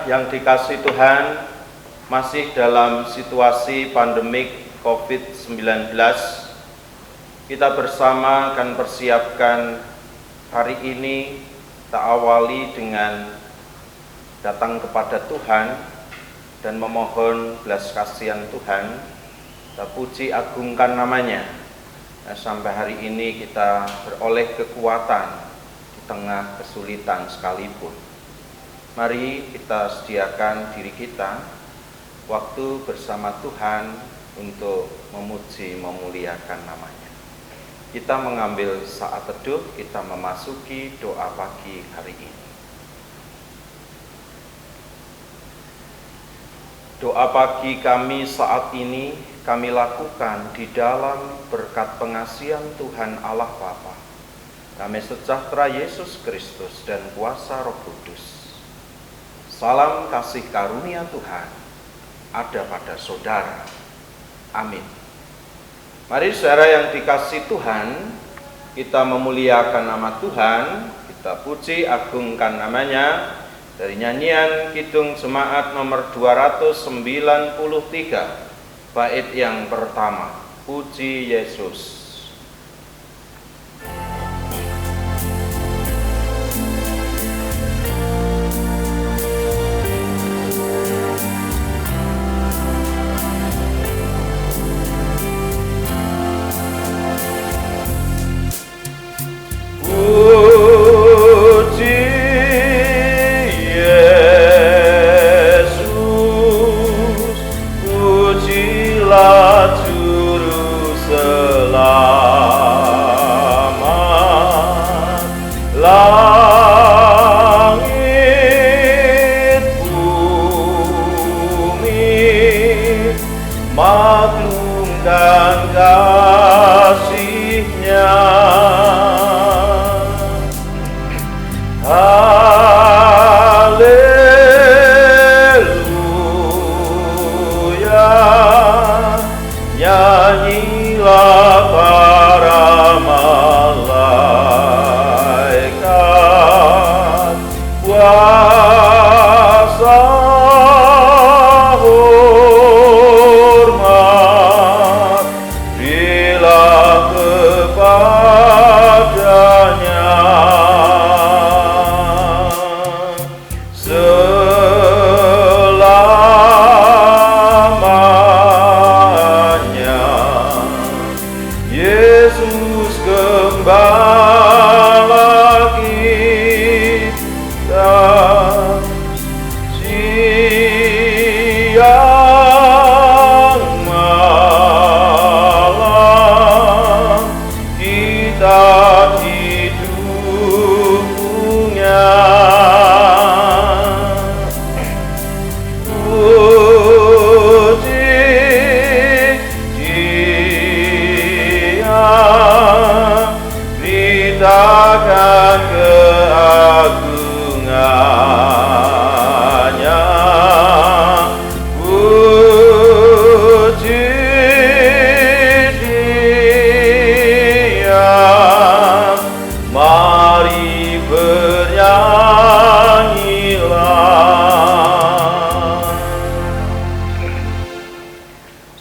yang dikasihi Tuhan, masih dalam situasi pandemik COVID-19, kita bersama akan persiapkan hari ini. Kita awali dengan datang kepada Tuhan dan memohon belas kasihan Tuhan. Kita puji agungkan namanya. Sampai hari ini kita beroleh kekuatan di tengah kesulitan sekalipun. Mari kita sediakan diri kita waktu bersama Tuhan untuk memuji, memuliakan namanya. Kita mengambil saat teduh, kita memasuki doa pagi hari ini. Doa pagi kami saat ini kami lakukan di dalam berkat pengasihan Tuhan Allah Bapa, damai sejahtera Yesus Kristus dan kuasa Roh Kudus. Salam kasih karunia Tuhan ada pada saudara. Amin. Mari saudara yang dikasihi Tuhan, kita memuliakan nama Tuhan, kita puji agungkan namanya dari nyanyian Kidung Jemaat nomor 293, bait yang pertama, Puji Yesus.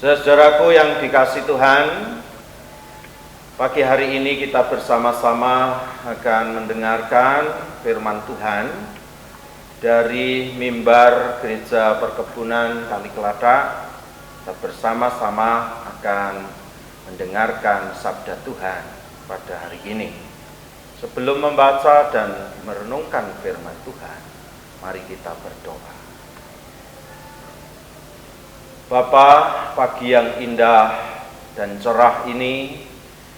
Saudaraku yang dikasihi Tuhan, pagi hari ini kita bersama-sama akan mendengarkan firman Tuhan dari mimbar Gereja Perkebunan Kaliklata. Kita bersama-sama akan mendengarkan sabda Tuhan pada hari ini. Sebelum membaca dan merenungkan firman Tuhan, mari kita berdoa. Bapa, pagi yang indah dan cerah ini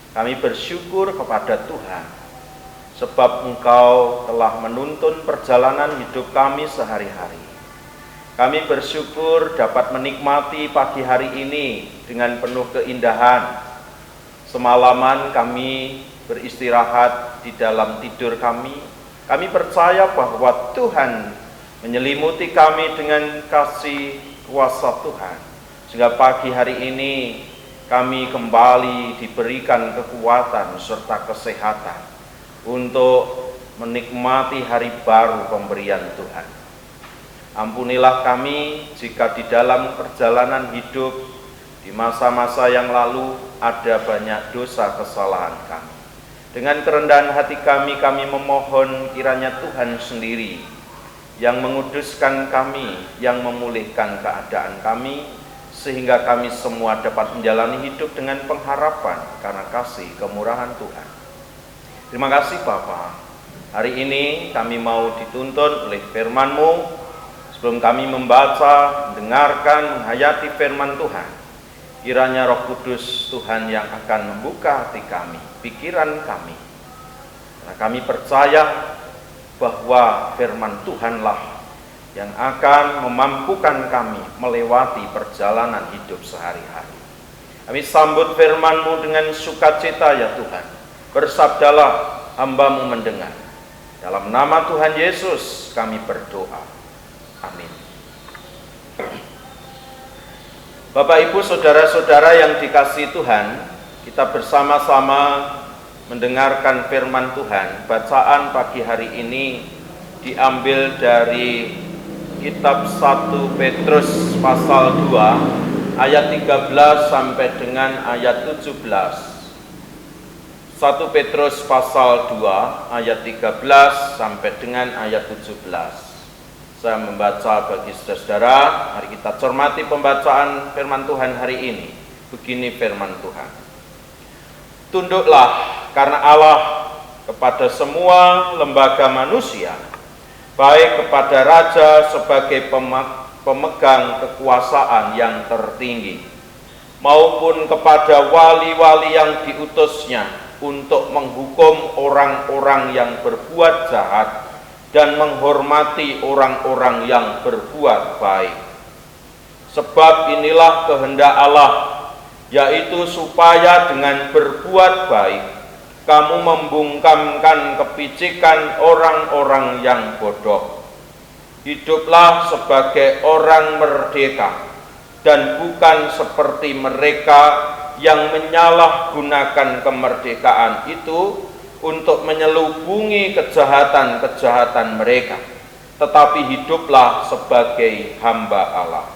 kami bersyukur kepada Tuhan, sebab Engkau telah menuntun perjalanan hidup kami sehari-hari. Kami bersyukur dapat menikmati pagi hari ini dengan penuh keindahan. Semalaman kami beristirahat di dalam tidur kami. Kami percaya bahwa Tuhan menyelimuti kami dengan kasih kuasa Tuhan, sehingga pagi hari ini kami kembali diberikan kekuatan serta kesehatan untuk menikmati hari baru pemberian Tuhan. Ampunilah kami jika di dalam perjalanan hidup di masa-masa yang lalu ada banyak dosa kesalahan kami. Dengan kerendahan hati kami memohon kiranya Tuhan sendiri yang menguduskan kami, yang memulihkan keadaan kami, sehingga kami semua dapat menjalani hidup dengan pengharapan karena kasih kemurahan Tuhan. Terima kasih Bapa. Hari ini kami mau dituntun oleh firman-Mu. Sebelum kami membaca, mendengarkan, menghayati firman Tuhan, kiranya Roh Kudus Tuhan yang akan membuka hati kami, pikiran kami. Karena kami percaya bahwa firman Tuhanlah yang akan memampukan kami melewati perjalanan hidup sehari-hari. Kami sambut firman-Mu dengan sukacita ya Tuhan. Bersabdalah, hamba-Mu mendengar. Dalam nama Tuhan Yesus kami berdoa. Amin. Bapak, Ibu, saudara-saudara yang dikasihi Tuhan, kita bersama-sama mendengarkan firman Tuhan. Bacaan pagi hari ini diambil dari kitab 1 Petrus pasal 2 ayat 13 sampai dengan ayat 17. 1 Petrus pasal 2 ayat 13 sampai dengan ayat 17. Saya membaca bagi saudara-saudara, mari kita cermati pembacaan firman Tuhan hari ini. Begini firman Tuhan. Tunduklah karena Allah kepada semua lembaga manusia, baik kepada raja sebagai pemegang kekuasaan yang tertinggi, maupun kepada wali-wali yang diutusnya untuk menghukum orang-orang yang berbuat jahat dan menghormati orang-orang yang berbuat baik. Sebab inilah kehendak Allah, yaitu supaya dengan berbuat baik kamu membungkamkan kepicikan orang-orang yang bodoh. Hiduplah sebagai orang merdeka dan bukan seperti mereka yang menyalahgunakan kemerdekaan itu untuk menyelubungi kejahatan-kejahatan mereka, tetapi hiduplah sebagai hamba Allah.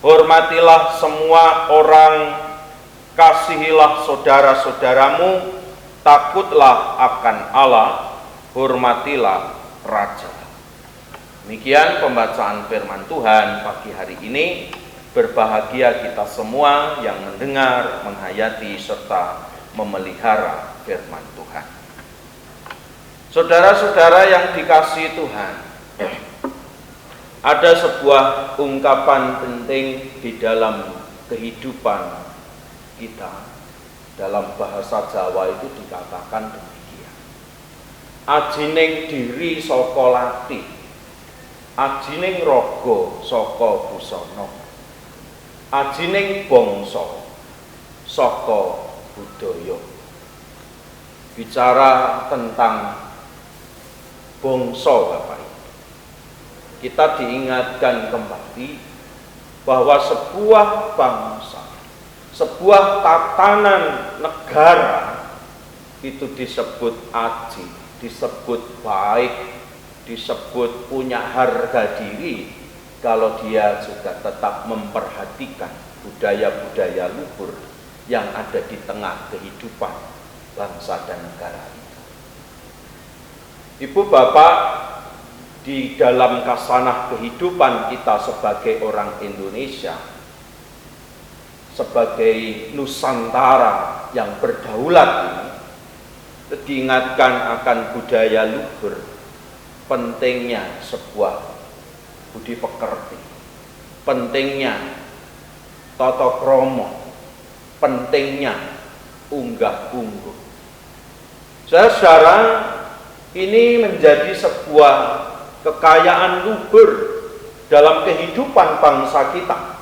Hormatilah semua orang, kasihilah saudara-saudaramu, takutlah akan Allah, hormatilah raja. Demikian pembacaan firman Tuhan pagi hari ini. Berbahagia kita semua yang mendengar, menghayati, serta memelihara firman Tuhan. Saudara-saudara yang dikasihi Tuhan, ada sebuah ungkapan penting di dalam kehidupan kita. Dalam bahasa Jawa itu dikatakan demikian. Ajining diri saka lati, ajining raga saka busana, ajining bangsa saka budaya. Bicara tentang bangsa, Bapak Ibu, kita diingatkan kembali bahwa sebuah bangsa, sebuah tatanan negara itu disebut aji, disebut baik, disebut punya harga diri kalau dia juga tetap memperhatikan budaya-budaya luhur yang ada di tengah kehidupan bangsa dan negara itu. Ibu bapak, di dalam kasanah kehidupan kita sebagai orang Indonesia, sebagai Nusantara yang berdaulat ini, diingatkan akan budaya luhur, pentingnya sebuah budi pekerti, pentingnya tata krama, pentingnya unggah-ungguh. Saudara, ini menjadi sebuah kekayaan luhur dalam kehidupan bangsa kita.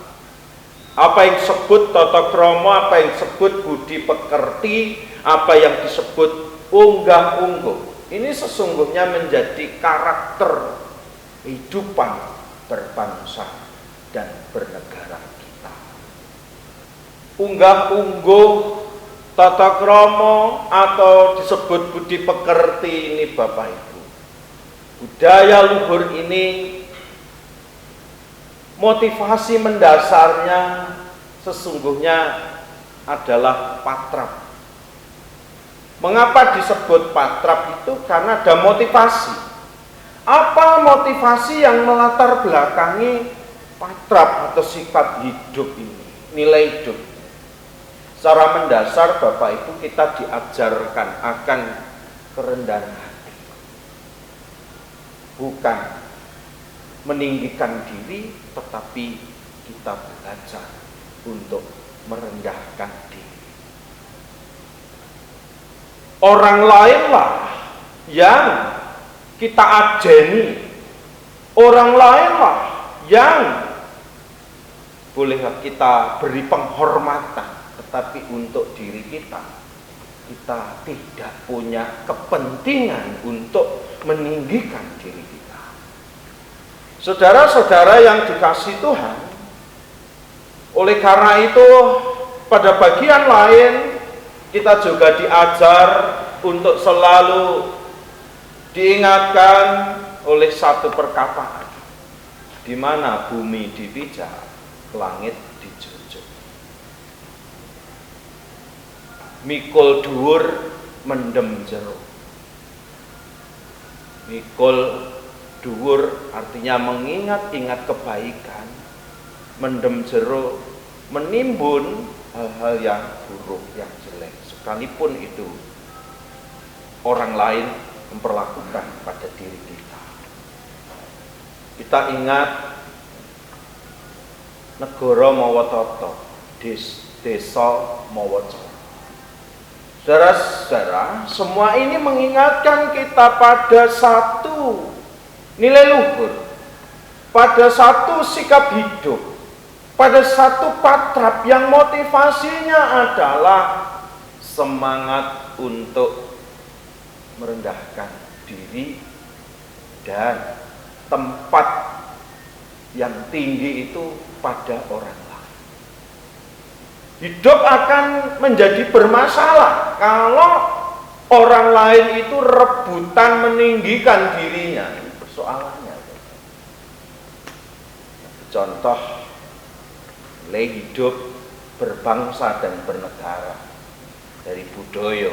Apa yang disebut tata krama, apa yang disebut budi pekerti, apa yang disebut unggah-ungguh, ini sesungguhnya menjadi karakter kehidupan berbangsa dan bernegara kita. Unggah-ungguh, tata krama atau disebut budi pekerti ini Bapak Ibu, budaya luhur ini motivasi mendasarnya sesungguhnya adalah patrap. Mengapa disebut patrap itu? Karena ada motivasi. Apa motivasi yang melatar belakangi patrap atau sikap hidup ini, nilai hidup? Secara mendasar Bapak Ibu kita diajarkan akan kerendahan hati. Bukan meninggikan diri, tetapi kita belajar untuk merendahkan diri. Orang lainlah yang kita ajeni, orang lainlah yang bolehlah kita beri penghormatan, tetapi untuk diri kita tidak punya kepentingan untuk meninggikan diri kita. Saudara-saudara yang dikasihi Tuhan, oleh karena itu pada bagian lain kita juga diajar untuk selalu diingatkan oleh satu perkataan, di mana bumi dipijak, langit dijunjung. Mikul dhuwur mendem jero. Mikul dhuwur artinya mengingat-ingat kebaikan, mendem jero menimbun hal-hal yang buruk, yang jelek, sekalipun itu orang lain memperlakukan pada diri kita. Kita ingat negara mawa tata, desa mawa cara. Saudara-saudara, semua ini mengingatkan kita pada satu nilai luhur, pada satu sikap hidup, pada satu patrap yang motivasinya adalah semangat untuk merendahkan diri dan tempat yang tinggi itu pada orang lain. Hidup akan menjadi bermasalah kalau orang lain itu rebutan meninggikan dirinya. Ini persoalannya. Contoh nilai hidup berbangsa dan bernegara dari budaya,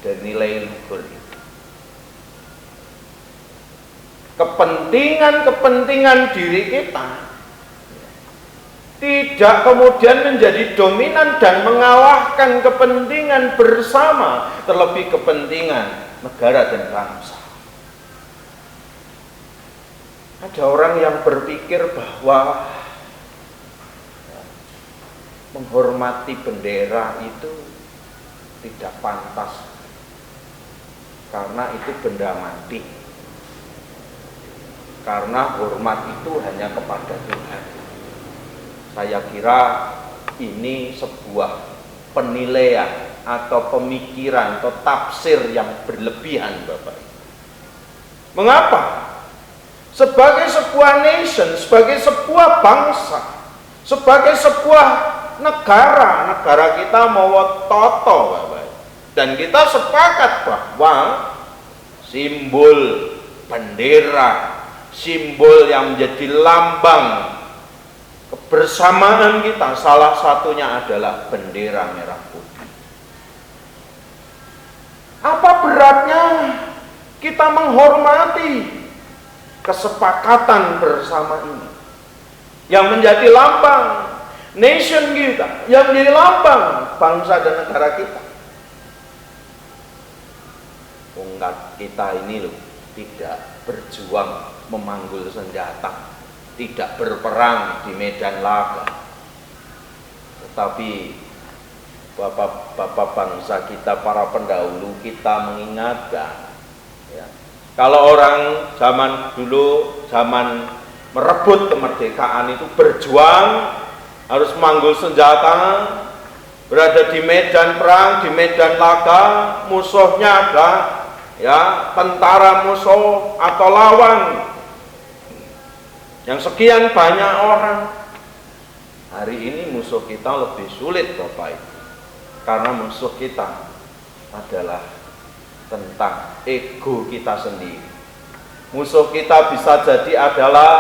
dari nilai luhur itu. Kepentingan diri kita tidak kemudian menjadi dominan dan mengalahkan kepentingan bersama, terlebih kepentingan negara dan bangsa. Ada orang yang berpikir bahwa menghormati bendera itu tidak pantas karena itu benda mati, karena hormat itu hanya kepada Tuhan. Saya kira ini sebuah penilaian atau pemikiran atau tafsir yang berlebihan, Bapak. Mengapa? Sebagai sebuah nation, sebagai sebuah bangsa, sebagai sebuah negara kita mau toto, Bapak. Dan kita sepakat bahwa simbol bendera, simbol yang menjadi lambang kebersamaan kita, salah satunya adalah bendera merah putih. Apa beratnya kita menghormati kesepakatan bersama ini yang menjadi lambang nation kita, yang menjadi lambang bangsa dan negara kita? Kita ini loh tidak berjuang memanggul senjata, tidak berperang di medan laga, tetapi bapak-bapak bangsa kita, para pendahulu kita mengingatkan, ya, kalau orang zaman dulu, zaman merebut kemerdekaan itu berjuang harus memanggul senjata, berada di medan perang, di medan laga, musuhnya ada ya tentara musuh atau lawan yang sekian banyak orang. Hari ini musuh kita lebih sulit, Bapak Ibu, karena musuh kita adalah tentang ego kita sendiri. Musuh kita bisa jadi adalah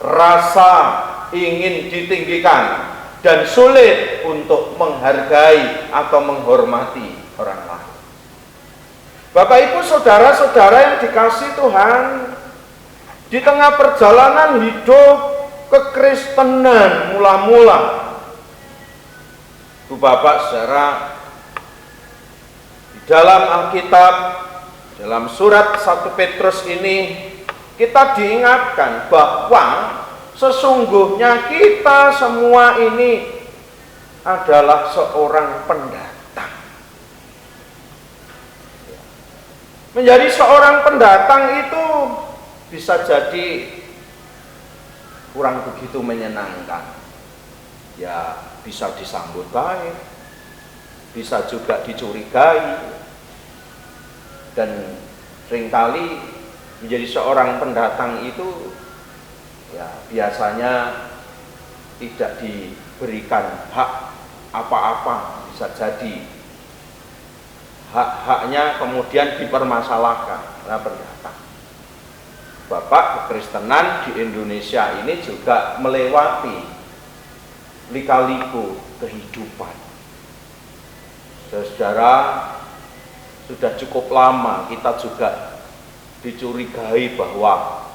rasa ingin ditinggikan dan sulit untuk menghargai atau menghormati orang lain. Bapak Ibu saudara-saudara yang dikasihi Tuhan, di tengah perjalanan hidup kekristenan mula-mula, Ibu Bapak saudara, di dalam Alkitab, dalam surat 1 Petrus ini kita diingatkan bahwa sesungguhnya kita semua ini adalah seorang pendatang. Menjadi seorang pendatang itu bisa jadi kurang begitu menyenangkan. Ya, bisa disambut baik, bisa juga dicurigai, dan seringkali menjadi seorang pendatang itu ya biasanya tidak diberikan hak apa-apa, bisa jadi hak-haknya kemudian dipermasalahkan karena pendatang. Bapak, kekristenan di Indonesia ini juga melewati lika-liku kehidupan. Saudara, sudah cukup lama kita juga dicurigai bahwa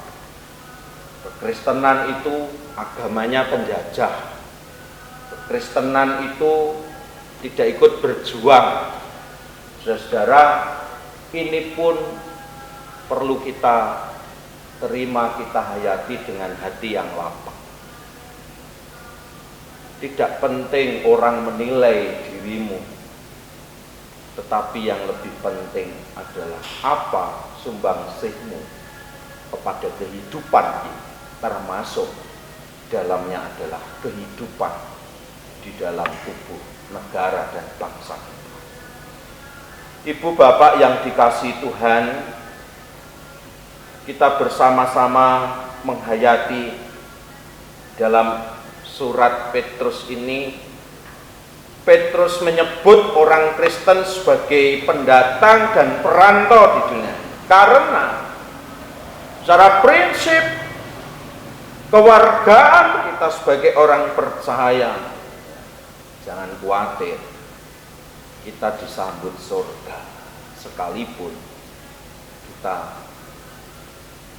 kekristenan itu agamanya penjajah. Kekristenan itu tidak ikut berjuang. Saudara, ini pun perlu kita terima, kita hayati dengan hati yang lapang. Tidak penting orang menilai dirimu, tetapi yang lebih penting adalah apa sumbangsihmu kepada kehidupan ini, termasuk dalamnya adalah kehidupan di dalam tubuh negara dan bangsa. Ibu bapak yang dikasihi Tuhan, kita bersama-sama menghayati dalam surat Petrus ini. Petrus menyebut orang Kristen sebagai pendatang dan perantau di dunia. Karena secara prinsip kewargaan kita sebagai orang percaya, jangan khawatir, kita disambut surga sekalipun kita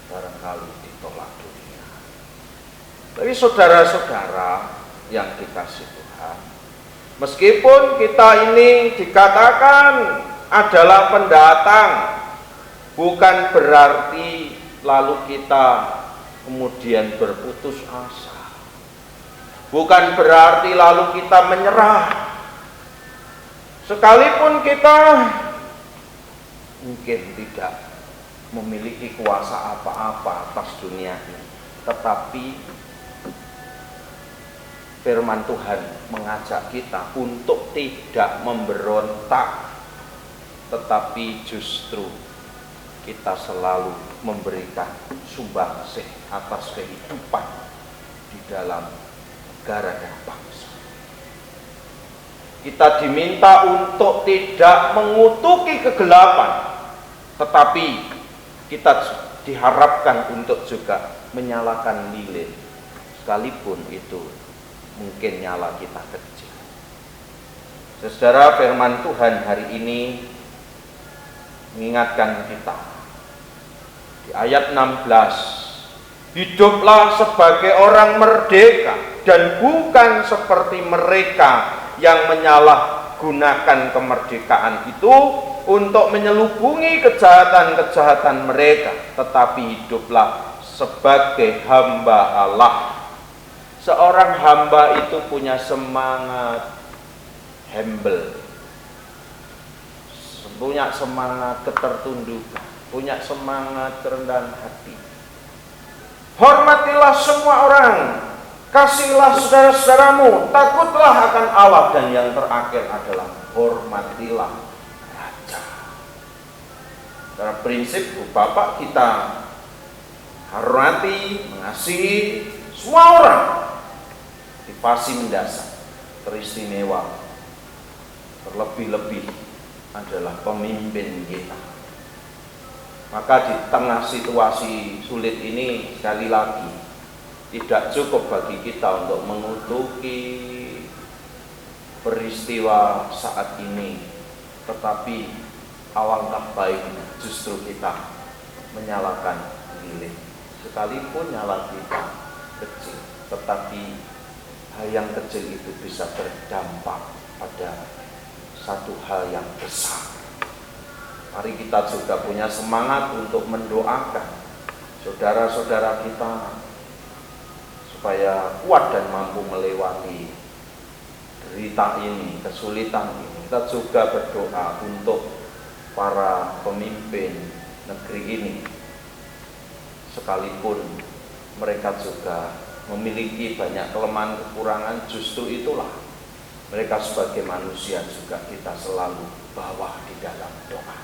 barangkali ditolak dunia. Tapi saudara-saudara yang dikasihi Tuhan, meskipun kita ini dikatakan adalah pendatang, bukan berarti lalu kita kemudian berputus asa. Bukan berarti lalu kita menyerah. Sekalipun kita mungkin tidak memiliki kuasa apa-apa atas dunia ini, tetapi firman Tuhan mengajak kita untuk tidak memberontak, tetapi justru kita selalu memberikan sumbangsih atas kehidupan di dalam negara dan bangsa. Kita diminta untuk tidak mengutuki kegelapan, tetapi kita diharapkan untuk juga menyalakan lilin, sekalipun itu mungkin nyala kita kecil. Saudara, firman Tuhan hari ini mengingatkan kita di ayat 16, hiduplah sebagai orang merdeka dan bukan seperti mereka yang menyalahgunakan kemerdekaan itu untuk menyelubungi kejahatan-kejahatan mereka, tetapi hiduplah sebagai hamba Allah. Seorang hamba itu punya semangat humble, punya semangat ketertundukan, punya semangat kerendahan hati. Hormatilah semua orang, kasihlah saudara-saudaramu, takutlah akan Allah, dan yang terakhir adalah hormatilah raja. Secara prinsip, Bapak, kita hormati, mengasihi semua orang. Motivasi mendasar, teristimewa, terlebih-lebih adalah pemimpin kita. Maka di tengah situasi sulit ini, sekali lagi tidak cukup bagi kita untuk mengutuki peristiwa saat ini, tetapi alangkah baik justru kita menyalakan lilin. Sekalipun nyala kita kecil, tetapi hal yang kecil itu bisa berdampak pada satu hal yang besar. Mari kita juga punya semangat untuk mendoakan saudara-saudara kita supaya kuat dan mampu melewati derita ini, kesulitan ini. Kita juga berdoa untuk para pemimpin negeri ini, sekalipun mereka juga memiliki banyak kelemahan kekurangan, justru itulah mereka sebagai manusia juga kita selalu bawa di dalam doa.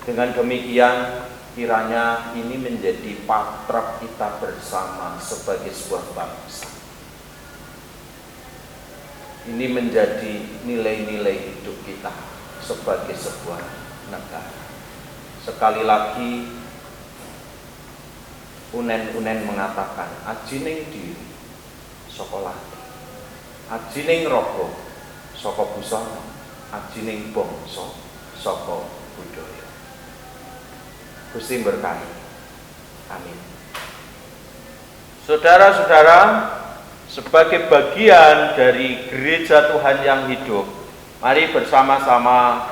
Dengan demikian kiranya ini menjadi patrap kita bersama sebagai sebuah bangsa. Ini menjadi nilai-nilai hidup kita sebagai sebuah negara. Sekali lagi unen-unen mengatakan ajining diri sekolah, ajining rogo saka busana, ajining bangsa saka budaya. Gusti berkahi. Amin. Saudara-saudara, sebagai bagian dari gereja Tuhan yang hidup, mari bersama-sama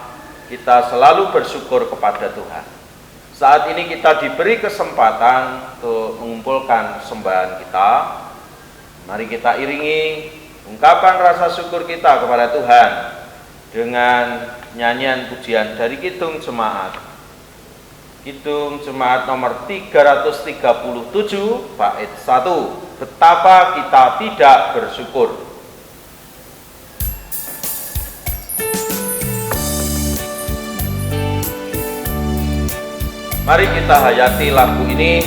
kita selalu bersyukur kepada Tuhan. Saat ini kita diberi kesempatan untuk mengumpulkan persembahan kita. Mari kita iringi ungkapan rasa syukur kita kepada Tuhan dengan nyanyian pujian dari Kidung Jemaat. Kidung Jemaat nomor 337 bait 1. Betapa kita tidak bersyukur. Mari kita hayati lagu ini.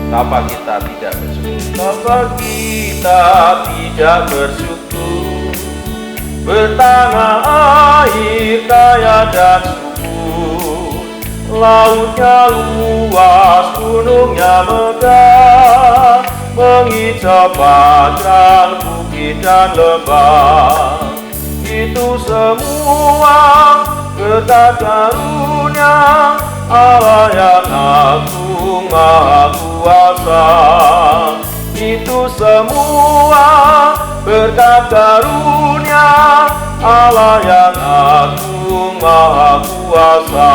Betapa kita tidak bersyukur. Betapa kita tidak bersyukur. Bertanah air kaya dan subur, lautnya luas, gunungnya megah, menghijau padang bukit dan lembah. Itu semua berkat karunia Allah yang agung maha kuasa. Itu semua berkat karunia Allah yang agung maha kuasa.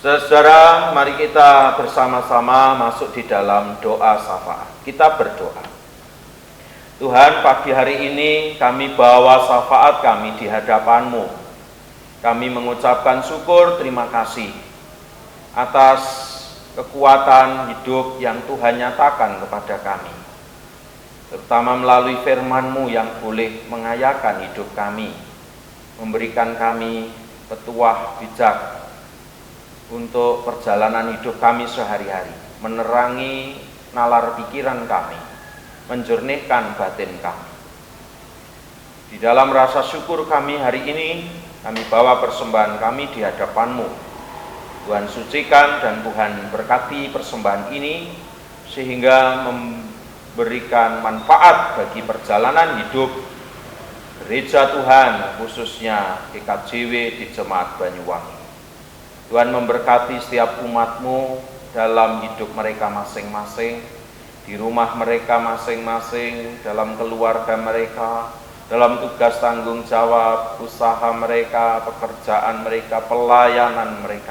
Saudara, mari kita bersama-sama masuk di dalam doa syafaat. Kita berdoa. Tuhan, pagi hari ini kami bawa syafaat kami di hadapan-Mu. Kami mengucapkan syukur, terima kasih atas kekuatan hidup yang Tuhan nyatakan kepada kami, terutama melalui firman-Mu yang boleh mengayakan hidup kami, memberikan kami petuah bijak untuk perjalanan hidup kami sehari-hari, menerangi nalar pikiran kami, menjernihkan batin kami. Di dalam rasa syukur kami hari ini, kami bawa persembahan kami di hadapan-Mu. Tuhan sucikan dan Tuhan berkati persembahan ini sehingga memberikan manfaat bagi perjalanan hidup gereja Tuhan, khususnya GKJW di Jemaat Banyuwangi. Tuhan memberkati setiap umat-Mu dalam hidup mereka masing-masing, di rumah mereka masing-masing, dalam keluarga mereka, dalam tugas tanggung jawab, usaha mereka, pekerjaan mereka, pelayanan mereka.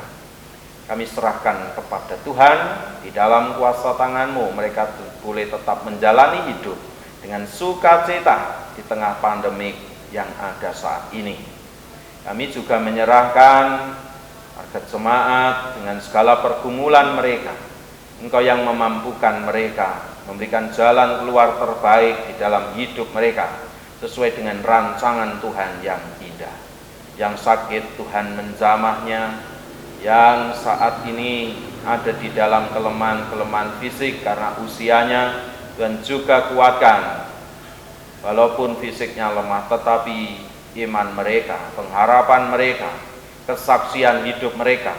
Kami serahkan kepada Tuhan, di dalam kuasa tangan-Mu mereka boleh tetap menjalani hidup dengan sukacita di tengah pandemik yang ada saat ini. Kami juga menyerahkan warga jemaat dengan segala pergumulan mereka. Engkau yang memampukan mereka, memberikan jalan keluar terbaik di dalam hidup mereka, sesuai dengan rancangan Tuhan yang indah. Yang sakit Tuhan menjamahnya, yang saat ini ada di dalam kelemahan-kelemahan fisik karena usianya, Tuhan juga kuatkan. Walaupun fisiknya lemah, tetapi iman mereka, pengharapan mereka, kesaksian hidup mereka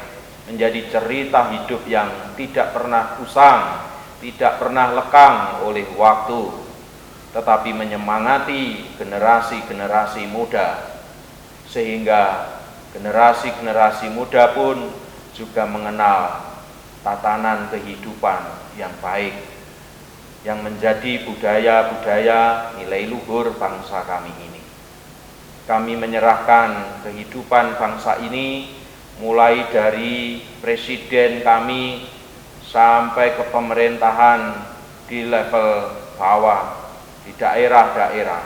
menjadi cerita hidup yang tidak pernah usang, tidak pernah lekang oleh waktu, tetapi menyemangati generasi-generasi muda, sehingga generasi-generasi muda pun juga mengenal tatanan kehidupan yang baik, yang menjadi budaya-budaya nilai luhur bangsa kami ini. Kami menyerahkan kehidupan bangsa ini mulai dari presiden kami sampai ke pemerintahan di level bawah, di daerah-daerah.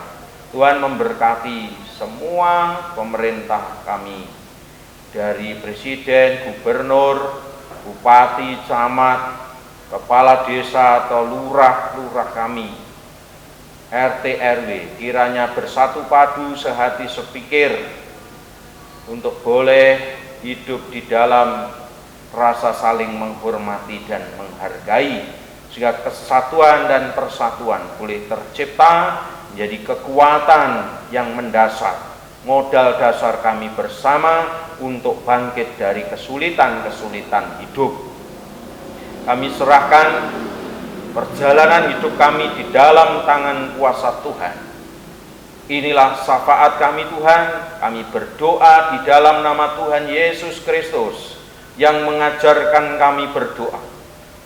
Tuhan memberkati semua pemerintah kami, dari presiden, gubernur, bupati, camat, kepala desa atau lurah-lurah kami, RT RW, kiranya bersatu padu, sehati sepikir untuk boleh hidup di dalam rasa saling menghormati dan menghargai, sehingga kesatuan dan persatuan boleh tercipta menjadi kekuatan yang mendasar, modal dasar kami bersama untuk bangkit dari kesulitan-kesulitan hidup. Kami serahkan perjalanan hidup kami di dalam tangan kuasa Tuhan. Inilah syafaat kami Tuhan, kami berdoa di dalam nama Tuhan Yesus Kristus yang mengajarkan kami berdoa.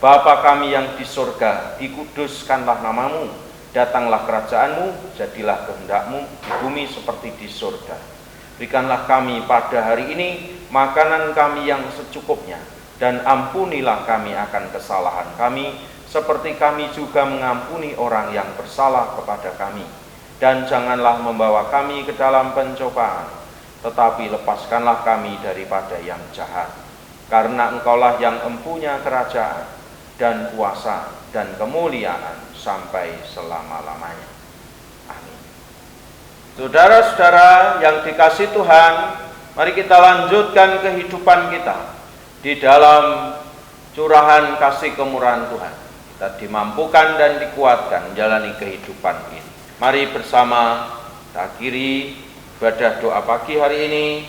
Bapa kami yang di surga, dikuduskanlah namamu, datanglah kerajaanmu, jadilah kehendakmu di bumi seperti di surga. Berikanlah kami pada hari ini makanan kami yang secukupnya, dan ampunilah kami akan kesalahan kami, seperti kami juga mengampuni orang yang bersalah kepada kami. Dan janganlah membawa kami ke dalam pencobaan, tetapi lepaskanlah kami daripada yang jahat. Karena Engkaulah yang empunya kerajaan dan kuasa dan kemuliaan sampai selama-lamanya. Amin. Saudara-saudara yang dikasihi Tuhan, mari kita lanjutkan kehidupan kita di dalam curahan kasih kemurahan Tuhan. Kita dimampukan dan dikuatkan menjalani kehidupan ini. Mari bersama kita akhiri ibadah doa pagi hari ini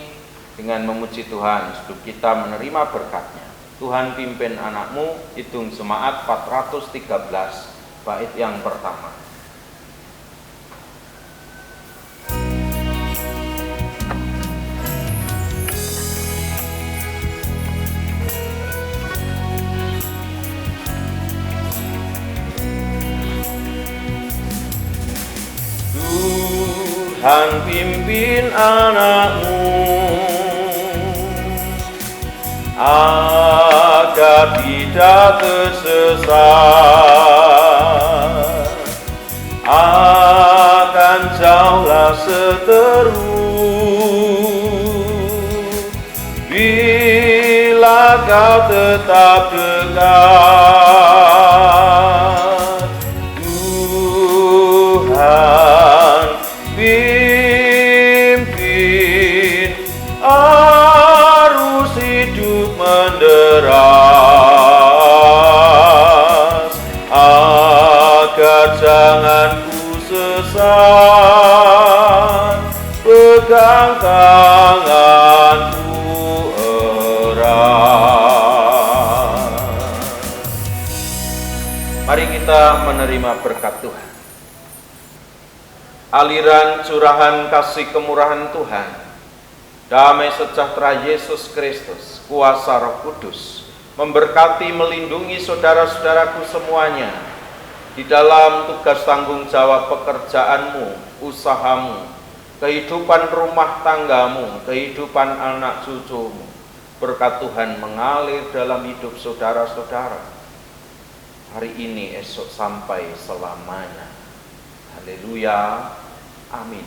dengan memuji Tuhan sebelum kita menerima berkat-Nya. Tuhan pimpin anakmu, hitung jemaat 413, bait yang pertama. Tuhan pimpin anakmu agar tidak tersesat, akan jauhlah seteru bila kau tetap dekat. Tuhan pimpin arus hidup menderas, agar jangan ku sesat, pegang tanganku erat. Mari kita menerima berkat Tuhan. Aliran curahan kasih kemurahan Tuhan, damai sejahtera Yesus Kristus, kuasa Roh Kudus, memberkati melindungi saudara-saudaraku semuanya di dalam tugas tanggung jawab pekerjaanmu, usahamu, kehidupan rumah tanggamu, kehidupan anak cucumu. Berkat Tuhan mengalir dalam hidup saudara-saudara hari ini, esok, sampai selamanya. Haleluya. Amin.